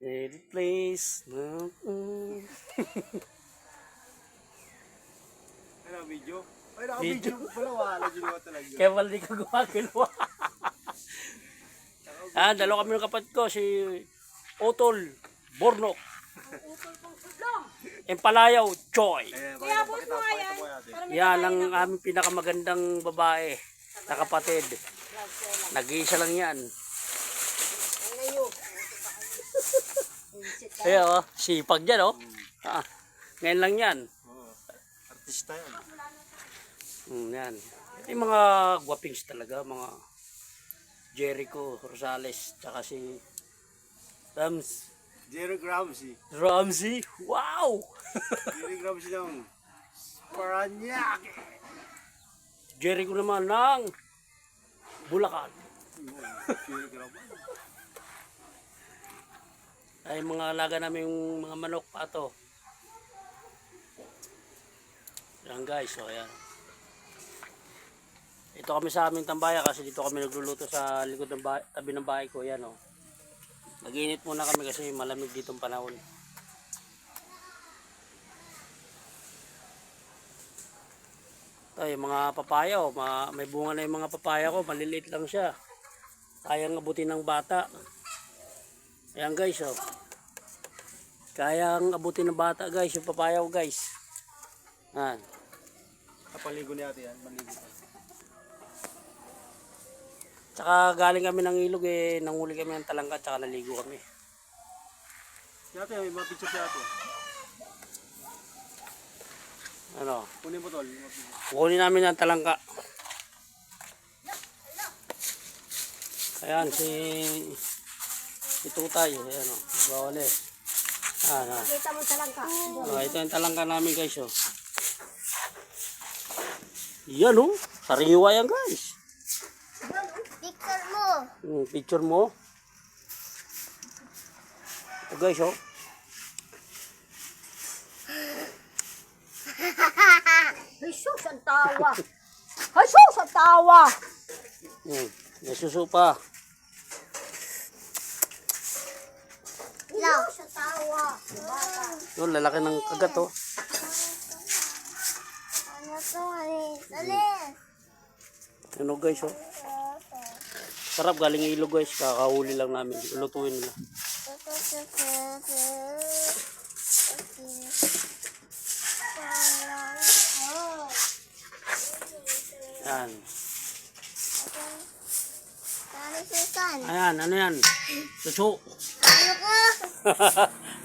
Any place. Ano, video? Ay, naka-video pala. Wala, ginawa talaga. Kaya wala di ka gumagawa. Dalawa kami ng kapatid ko, si Otol, Bornok, Empalayaw, Choy. Kaya po mo yan. Yan ang aming pinakamagandang babae na kapatid. Nag-iisa lang yan. Kaya sipag dyan ngayon lang yan. Artista yan. Yan. Yung mga guwapings talaga, mga Jericho Rosales, tsaka si Jerry Ramsey. Ramsey. Wow! Jerry Ramsey ng Paranaque. Jericho naman ng Bulacan. Jerry Ramsey. Ay mga alaga namin yung mga manok pato. Yan guys, so ayan. Ito kami sa aming tambaya kasi dito kami nagluluto sa likod ng tabi ng bahay ko. Yan Mag-init muna kami kasi malamig ditong panahon. Ito yung mga papaya may bunga na yung mga papaya ko, maliliit lang siya. Kayang abutin ng bata. Ayan guys kayang abutin ng bata guys yung papaya ko guys. Kapaligo ni ate yan, maligo. Tsaka galing kami ng ilog nanghuli kami ng talangka tsaka naligo kami. Si ate, may mga picture si ate. Kunin mo tol. Kukunin namin ng talangka. Ayan si Tutay. Ayan bawal Kita mo talangka. Ito yung talangka namin guys Yan sariwa yan guys. Picture mo. Picture mo. Ito guys Jesus ang tawa. Jesus ang tawa. May suso pa. Jesus ang tawa. Lalaki ng kagat Ano to? Alis. Ano guys Sarap galing ilog guys. Kakahuli lang namin. Lutuin nila. Yan. Ayan, ano yan? Suso. Ayoko.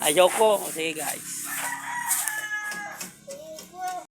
Ayoko. Sige guys.